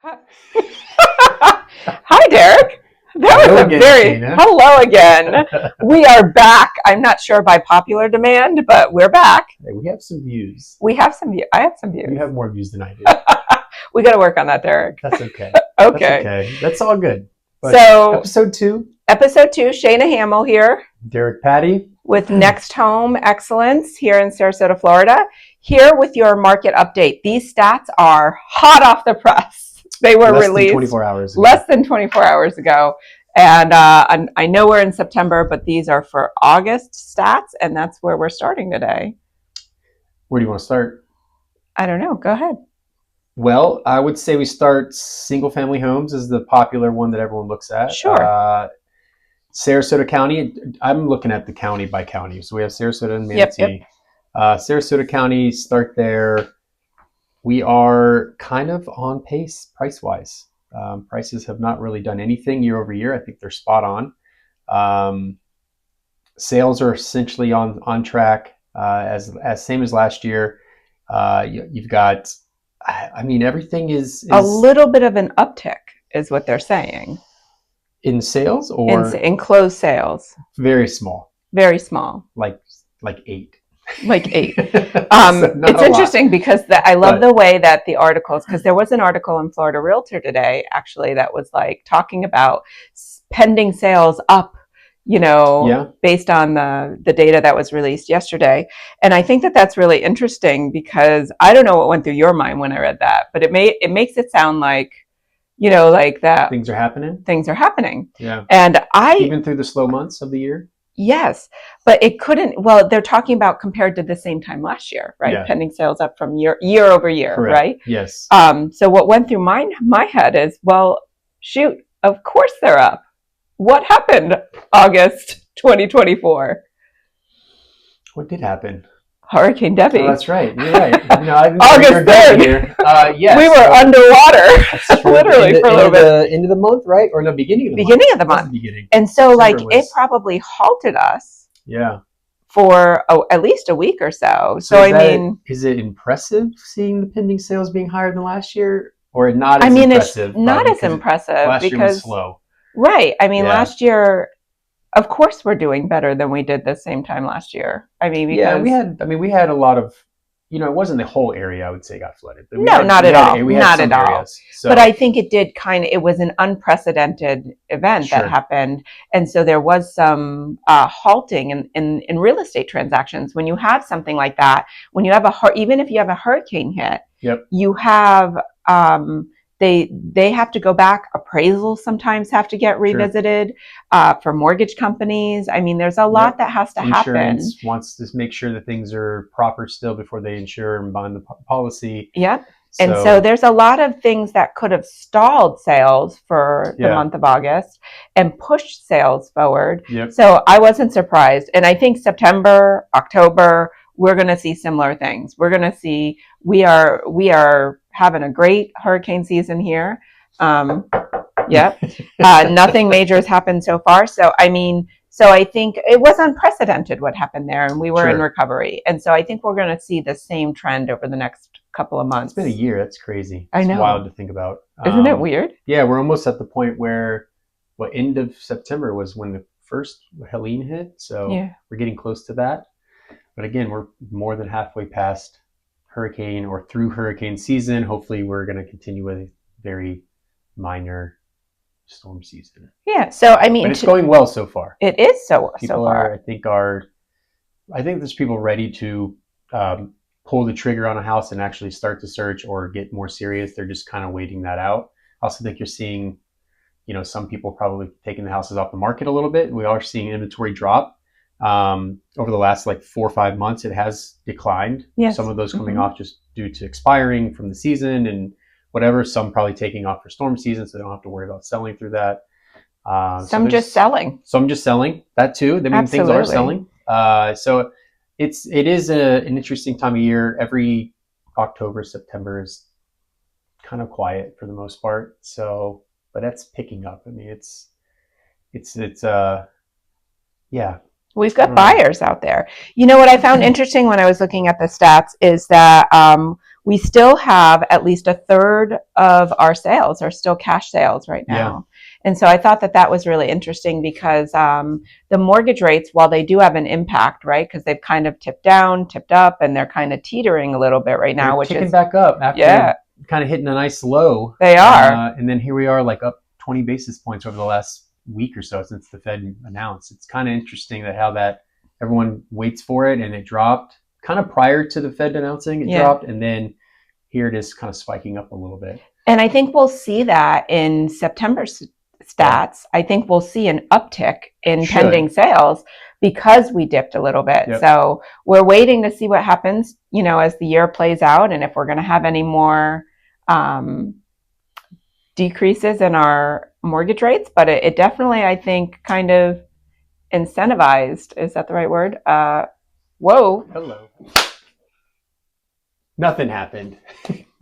Hi, Derek. That Hello was a again, very Tina. hello again. We are back. I'm not sure by popular demand, but we're back. Hey, we have some views. We have some views. I have some You views. have more views than I do. We got to work on that, Derek. That's okay. Okay. That's okay. That's all good. But So, episode 2, episode 2, Shayna Hamill here Derek Patty. with Next Home Excellence here in Sarasota, Florida. Here with your market update. These stats are hot off the press. They were Less released than 24 hours ago. less than 24 hours ago. And I know we're in September, but these are for August stats, and that's where we're starting today. Where do you want to start? I don't know. Go ahead. Well, I would say we start single-family homes is the popular one that everyone looks at. Sure. Sarasota County, I'm looking at the county by county. So we have Sarasota and Manatee. Yep. Sarasota County, start there. We are kind of on pace price-wise. Prices have not really done anything year over year. I think they're spot on. Sales are essentially on track as same as last year. You've got, I mean, everything is A little bit of an uptick is what they're saying in sales or in closed sales. very small, Very small, like 8. like 8. So It's interesting because I love the way that the articles, because there was an article in Florida Realtor today, actually, that was like talking about pending sales up, based on the data that was released yesterday. And I think that that's really interesting because I don't know what went through your mind when I read that, but it makes it sound like, like that things are happening. Things are happening. Yeah. And even through the slow months of the year. Yes, but it couldn't. Well, they're talking about compared to the same time last year, right? Yeah. Pending sales up from year over year, Correct. right? Yes. So what went through my head is, well, shoot, of course they're up. What happened August 2024? What did happen? Hurricane Debbie. Oh, that's right. You're right. No, August 3rd. Here. Yes. We were underwater, literally, for a little bit. End of the month, right? Or no, beginning of the month. Beginning of the month. Beginning. And so, December it probably halted us. Yeah. For at least a week or so. So is it impressive seeing the pending sales being higher than last year, or not as impressive? It's not as impressive last because year was slow. Right. Last year, of course, we're doing better than we did the same time last year. Because we had a lot of, it wasn't the whole area, I would say, got flooded. Not at all. Not at all. So. But I think it did it was an unprecedented event that happened. And so there was some halting in real estate transactions. When you have something like that, when you have even if you have a hurricane hit, yep. You have, they have to go back. Appraisals sometimes have to get revisited for mortgage companies. There's a lot that has to happen. Insurance wants to make sure that things are proper still before they insure and bind the policy. Yep. And so there's a lot of things that could have stalled sales for the month of August and pushed sales forward. Yep. So I wasn't surprised. And I think September, October, we're going to see similar things. We're going to see, we are having a great hurricane season here. Nothing major has happened so far. So I think it was unprecedented what happened there, and we were in recovery. And so I think we're going to see the same trend over the next couple of months. It's been a year. That's crazy. I know. It's wild to think about. Isn't it weird? Yeah, we're almost at the point where, end of September was when the first Helene hit. So we're getting close to that. But again, we're more than halfway past hurricane or through hurricane season. Hopefully we're going to continue with a very minor storm season. Yeah. So, but it's going well so far. It is so I far. think there's people ready to pull the trigger on a house and actually start the search or get more serious. They're just kind of waiting that out. I also think you're seeing, some people probably taking the houses off the market a little bit. We are seeing inventory drop. Over the last 4 or 5 months, it has declined. Yes. Some of those coming off just due to expiring from the season and whatever. Some probably taking off for storm season, so they don't have to worry about selling through that. Some just selling. Some just selling. That too. Things are selling. So it is an interesting time of year. Every October, September is kind of quiet for the most part. So, but that's picking up. Yeah. We've got buyers out there. What I found interesting when I was looking at the stats is that we still have at least a third of our sales are still cash sales right now. And so I thought that was really interesting because the mortgage rates, while they do have an impact, right, because they've kind of tipped down, tipped up, and they're kind of teetering a little bit right now, they're which ticking is back up after kind of hitting a nice low. They are. And then here we are, like up 20 basis points over the last week or so since the Fed announced. It's kind of interesting that how that everyone waits for it, and it dropped kind of prior to the Fed announcing it dropped, and then here it is kind of spiking up a little bit. And I think we'll see that in September stats. I think we'll see an uptick in pending sales because we dipped a little bit. So we're waiting to see what happens, you know, as the year plays out, and if we're going to have any more decreases in our mortgage rates. But it definitely, I think, kind of incentivized. Is that the right word? Whoa. Hello. Nothing happened.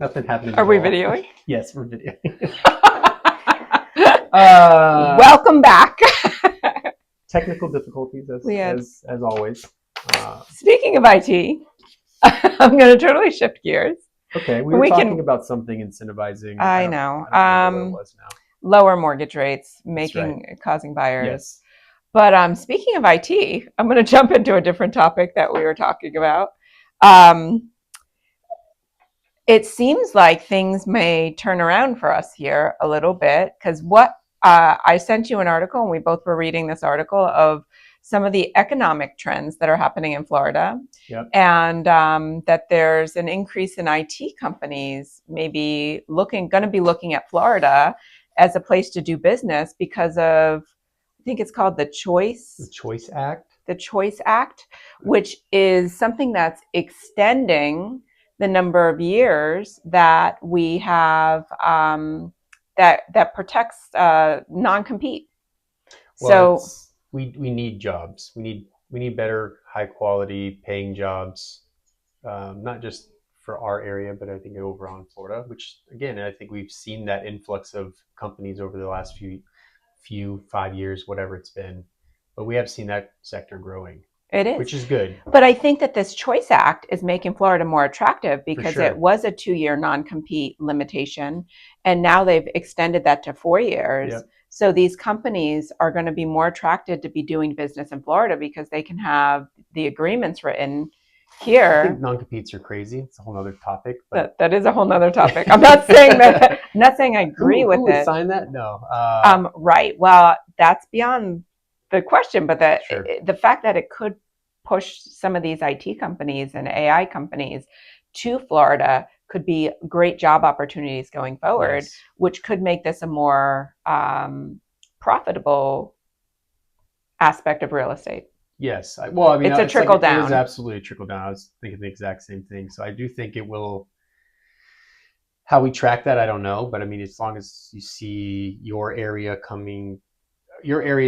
Nothing happened. Are we videoing? Yes, we're videoing. Welcome back. Technical difficulties as always. Speaking of IT, I'm going to totally shift gears. Okay, we were talking about something incentivizing. I know. I don't know what it was now. Lower mortgage rates, causing buyers. Yes. But speaking of IT, I'm going to jump into a different topic that we were talking about. It seems like things may turn around for us here a little bit, because I sent you an article, and we both were reading this article of some of the economic trends that are happening in Florida, and that there's an increase in IT companies maybe going to be looking at Florida as a place to do business because of, I think it's called the Choice Act. The Choice Act, which is something that's extending the number of years that we have that protects non-compete. Well, so we need jobs. We need better, high quality paying jobs, not just for our area, but I think overall in Florida. Which again, I think we've seen that influx of companies over the last few 5 years, whatever it's been. But we have seen that sector growing. It is. Which is good. But I think that this Choice Act is making Florida more attractive because it was a 2-year non-compete limitation, and now they've extended that to 4 years. Yep. So these companies are going to be more attracted to be doing business in Florida because they can have the agreements written here. I think non-competes are crazy. It's a whole other topic. But that is a whole other topic. I'm not saying that. I'm not saying I agree with it. Who sign that? No. Right. Well, that's beyond the question, but the fact that it could push some of these IT companies and AI companies to Florida could be great job opportunities going forward, which could make this a more profitable aspect of real estate. Yes. Well, I mean, it's a trickle down. It is absolutely a trickle down. I was thinking the exact same thing. So I do think it will. How we track that, I don't know. But I mean, as long as you see your area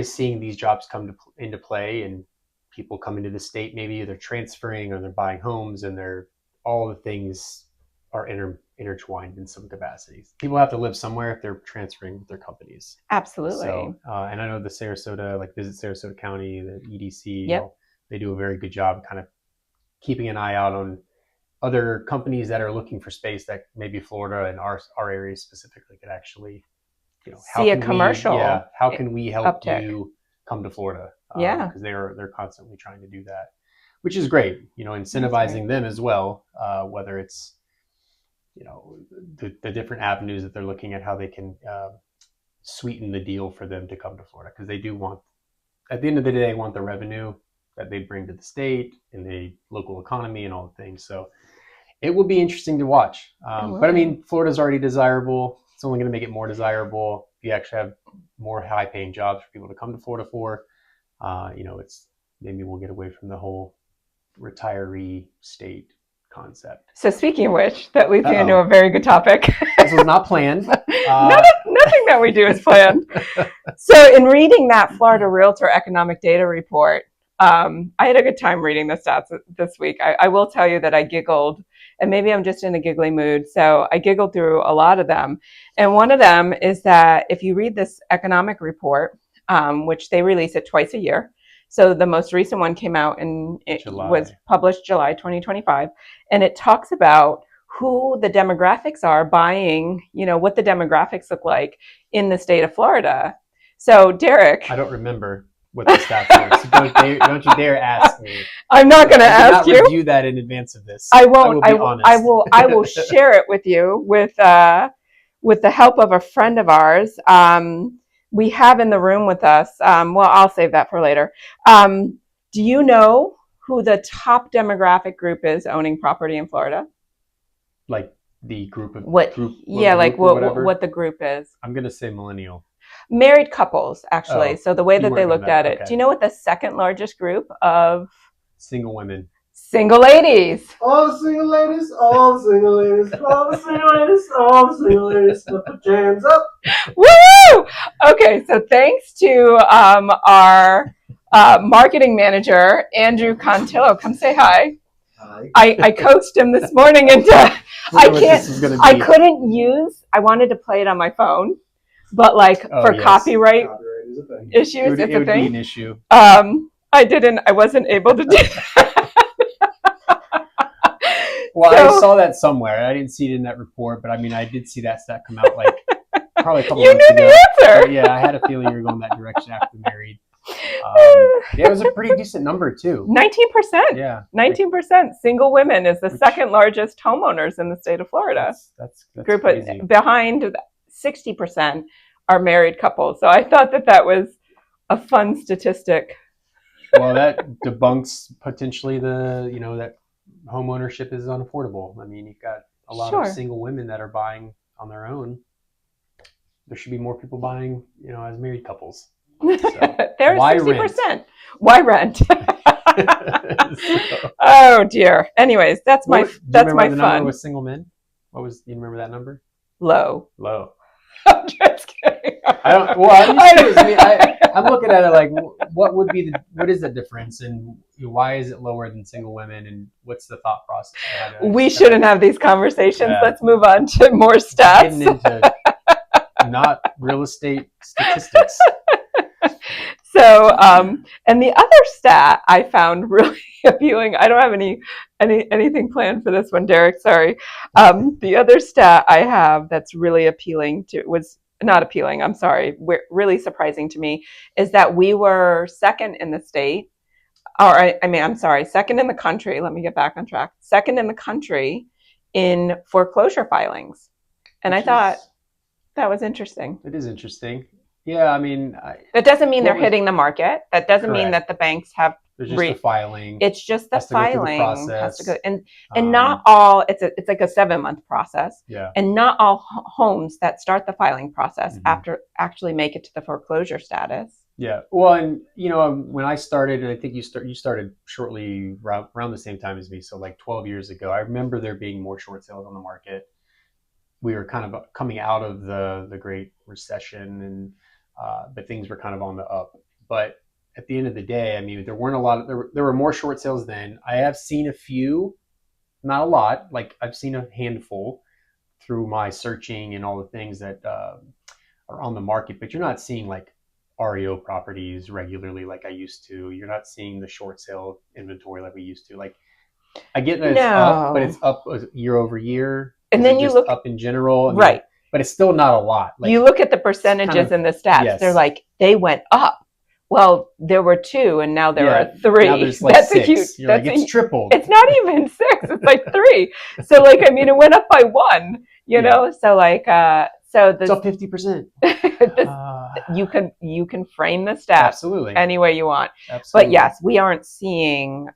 seeing these jobs come into play, and people come into the state, maybe they're transferring or they're buying homes, and all the things are intertwined in some capacities. People have to live somewhere if they're transferring with their companies. Absolutely. So, and I know the Sarasota, like Visit Sarasota County, the EDC, they do a very good job kind of keeping an eye out on other companies that are looking for space that maybe Florida and our area specifically could actually, see a commercial. How can we help you come to Florida? Because they're constantly trying to do that, which is great. Incentivizing them as well, whether it's the different avenues that they're looking at, how they can sweeten the deal for them to come to Florida, because they do want, at the end of the day, they want the revenue that they bring to the state and the local economy and all the things. So it will be interesting to watch. But I mean, Florida's already desirable. It's only going to make it more desirable if you actually have more high-paying jobs for people to come to Florida for. It's maybe we'll get away from the whole retiree state concept. So speaking of which, that leads me into a very good topic. This was not planned. Nothing that we do is planned. So in reading that Florida Realtor Economic Data Report, I had a good time reading the stats this week. I will tell you that I giggled, and maybe I'm just in a giggly mood. So I giggled through a lot of them. And one of them is that if you read this economic report, which they release it twice a year. So the most recent one came out was published July 2025. And it talks about who the demographics are buying, what the demographics look like in the state of Florida. So, Derek. I don't remember what the stats were, so don't you dare ask me. I'm not going to ask you. I did not review that in advance of this. I won't. I will be honest. I will share it with you with the help of a friend of ours. We have in the room with us. Well, I'll save that for later. Do you know who the top demographic group is owning property in Florida? Like the group of what? Group, yeah, like whatever. What the group is. I'm gonna say millennial. Married couples, actually. So the way that they looked at it. Okay. Do you know what the second largest group of single women? Single ladies. All the single ladies, all the single ladies, all the single ladies, all the single ladies, put your hands up. Woo! Okay, so thanks to our marketing manager, Andrew Contillo. Come say hi. Hi. I coached him this morning and I wanted to play it on my phone, but copyright issues, it would be an issue. I wasn't able to do that. Well, I saw that somewhere. I didn't see it in that report, but I mean, I did see that stat come out probably a couple months ago. You knew the answer. But yeah, I had a feeling you were going that direction after married. Yeah, it was a pretty decent number too. 19%. Yeah, 19%. Single women is the second largest homeowners in the state of Florida. That's group crazy. Behind 60% are married couples. So I thought that was a fun statistic. Well, that debunks potentially that home ownership is unaffordable. I mean, you've got a lot of single women that are buying on their own. There should be more people buying, as married couples. So, there's why 60%. Rent? Why rent? Oh dear. Anyways, that's my fun. Number with single men? Do you remember that number? Low. I'm just kidding. I'm looking at it like, what is the difference, and why is it lower than single women, and what's the thought process? We shouldn't have these conversations. Yeah. Let's move on to more stats. Getting into not real estate statistics. So, and the other stat I found really appealing. I don't have anything planned for this one, Derek. Sorry. The other stat I have that's really really surprising to me is that we were second in the state, second in the country. Let me get back on track. Second in the country in foreclosure filings, and I thought that was interesting. It is interesting. Yeah, I mean, that doesn't mean they're hitting the market. That doesn't mean that the banks have. There's just the filing. It's just the filing has to go, and not all. It's like a 7-month process. Yeah. And not all homes that start the filing process after actually make it to the foreclosure status. Yeah. Well, and when I started, and I think you started shortly around the same time as me, so like 12 years ago. I remember there being more short sales on the market. We were kind of coming out of the Great Recession, and but things were kind of on the up. But at the end of the day, I mean, there weren't a lot of, there were more short sales then. I have seen a few, not a lot. Like I've seen a handful through my searching and all the things that are on the market, but you're not seeing like REO properties regularly like I used to. You're not seeing the short sale inventory like we used to. Like I get that it's up, but it's up year over year. And then you look up in general, right? But it's still not a lot. Like, you look at the percentages in the stats. Yes. They're like they went up. Well, there were 2, and now there are 3. Now there's like 6. It's tripled. It's not even 6. It's like 3. So like, I mean, it went up by 1. You know. So like, it's up 50%. You can frame the stats absolutely any way you want. Absolutely. But yes, we aren't seeing.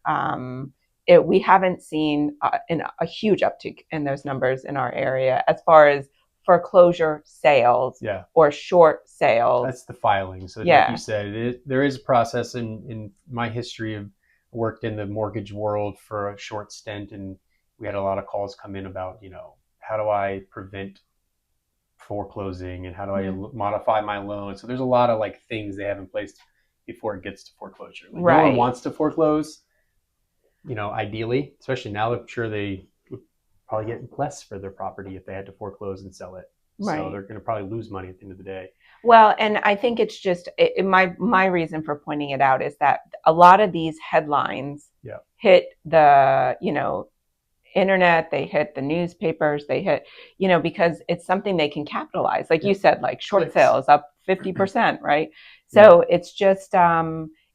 We haven't seen a huge uptick in those numbers in our area as far as foreclosure sales or short sales. That's the filing. So like you said, there is a process in my history of worked in the mortgage world for a short stint, and we had a lot of calls come in about, how do I prevent foreclosing and how do I modify my loan? So there's a lot of like things they have in place before it gets to foreclosure. Like, no one wants to foreclose, ideally, especially now. I'm sure they would probably get less for their property if they had to foreclose and sell it. Right. So they're going to probably lose money at the end of the day. Well, and I think it's just my reason for pointing it out is that a lot of these headlines hit the, internet, they hit the newspapers, they hit, because it's something they can capitalize. Like you said, like short sales up 50%, right? So it's just,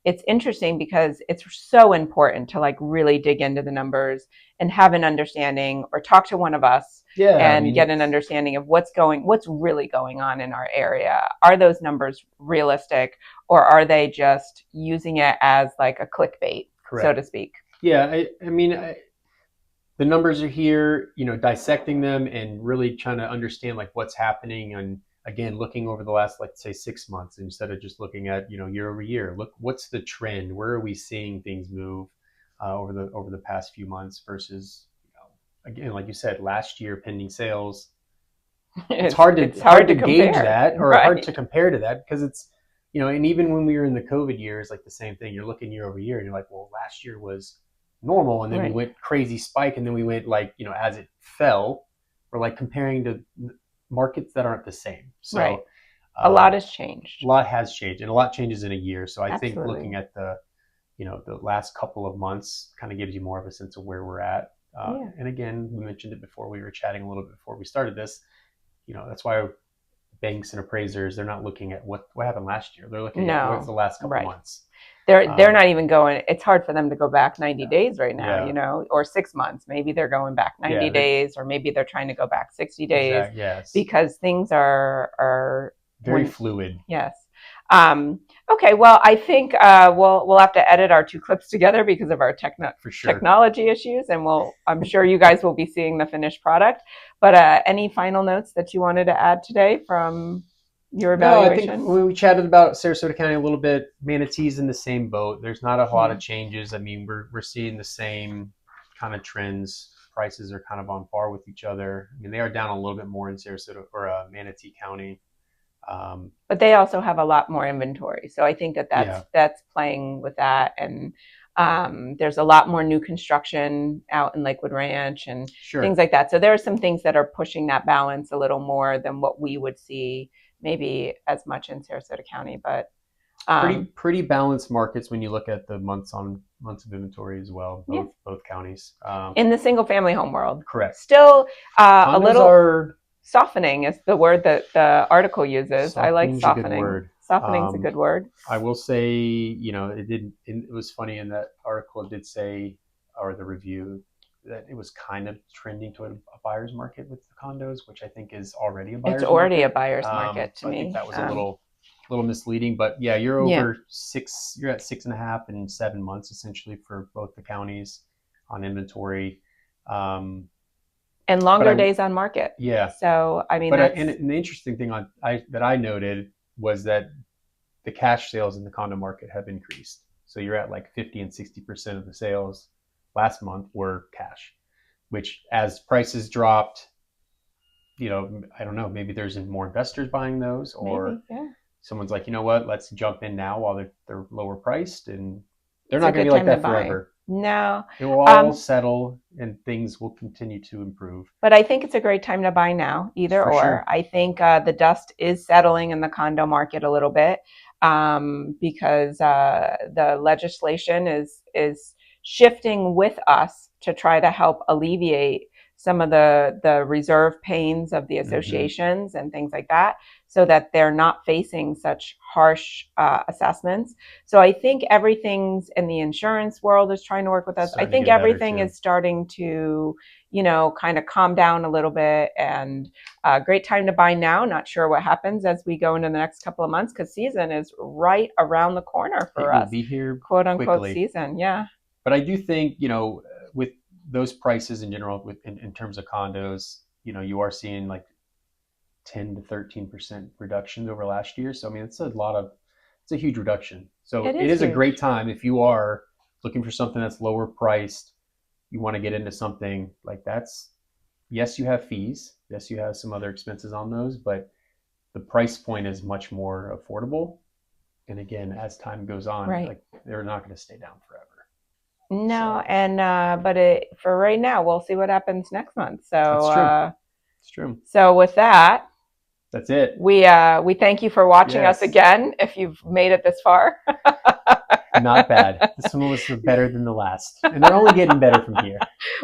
it's interesting because it's so important to like really dig into the numbers and have an understanding, or talk to one of us and get an understanding of what's really going on in our area. Are those numbers realistic, or are they just using it as like a clickbait, so to speak? Yeah, the numbers are here, dissecting them and really trying to understand like what's happening, and again, looking over the last, let's say, 6 months instead of just looking at, year over year. Look, what's the trend? Where are we seeing things move over the past few months versus, again, like you said, last year pending sales. It's hard to gauge that, or hard to compare to that, because it's, and even when we were in the COVID years, like the same thing. You're looking year over year, and you're like, well, last year was normal, and then we went crazy spike, and then we went like, as it fell, we're like comparing to markets that aren't the same. So a lot has changed. A lot has changed, and a lot changes in a year. So I think looking at the last couple of months kind of gives you more of a sense of where we're at. And again, we mentioned it before, we were chatting a little bit before we started this. That's why banks and appraisers, they're not looking at what happened last year. They're looking at what's the last couple of months. They're not even going. It's hard for them to go back 90 days right now, or 6 months. Maybe they're going back 90 days, or maybe they're trying to go back 60 days. Because things are very fluid. Yes. Okay. Well, I think we'll have to edit our 2 clips together because of our technology issues, and I'm sure you guys will be seeing the finished product. But any final notes that you wanted to add today from your evaluation? No, I think we chatted about Sarasota County a little bit. Manatee's in the same boat. There's not a lot of changes. I mean, we're seeing the same kind of trends. Prices are kind of on par with each other. I mean, they are down a little bit more in Sarasota or Manatee County. But they also have a lot more inventory. So I think that's playing with that. And there's a lot more new construction out in Lakewood Ranch and things like that. So there are some things that are pushing that balance a little more than what we would see maybe as much in Sarasota County. But pretty balanced markets when you look at the months of inventory as well, both counties. In the single family home world. Correct. Still a little softening is the word that the article uses. I like softening. Softening's a good word. I will say, it was funny in that article, it did say, or the review, that it was kind of trending toward a buyer's market with the condos, which I think is already a buyer's market. It's already a buyer's market to me. I think that was a little misleading, but yeah, you're over you're at 6.5 and 7 months essentially for both the counties on inventory. And longer days on market. Yeah. So, I mean, and the interesting thing that I noted was that the cash sales in the condo market have increased. So you're at like 50 and 60% of the sales last month were cash, which as prices dropped, I don't know, maybe there's more investors buying those, or someone's like, you know what, let's jump in now while they're lower priced, and they're not going to be like that forever. No. It will all settle and things will continue to improve. But I think it's a great time to buy now, either or. Sure. I think the dust is settling in the condo market a little bit because the legislation is shifting with us to try to help alleviate some of the reserve pains of the associations and things like that, so that they're not facing such harsh assessments. So I think everything's in the insurance world is trying to work with us. I think everything is starting to, kind of calm down a little bit, and great time to buy now. Not sure what happens as we go into the next couple of months, because season is right around the corner for us. Be here, quote unquote, quickly. Season. Yeah. But I do think, with those prices in general, in terms of condos, you are seeing like 10 to 13% reductions over last year. So I mean, it's a huge reduction. So it is a great time if you are looking for something that's lower priced. You want to get into something like that's, yes, you have fees. Yes, you have some other expenses on those, but the price point is much more affordable. And again, as time goes on, like they're not going to stay down forever. No, and but for right now, we'll see what happens next month. So that's true. It's true. So with that, that's it. We thank you for watching us again. If you've made it this far, Not bad. This one was better than the last, and they're only getting better from here.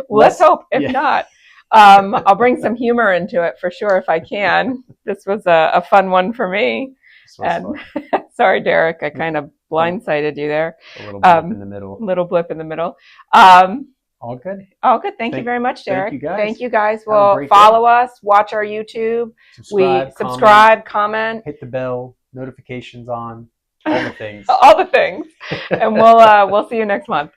Let's hope. If not, I'll bring some humor into it for sure if I can. This was a fun one for me. This was fun. Sorry, Derek, I kind of blindsided you there. A little blip in the middle. Little blip in the middle. All good. All good. Thank you very much, Derek. Thank you guys. Well, follow us, watch our YouTube. Subscribe, comment. Hit the bell, notifications on, all the things. All the things. And we'll see you next month.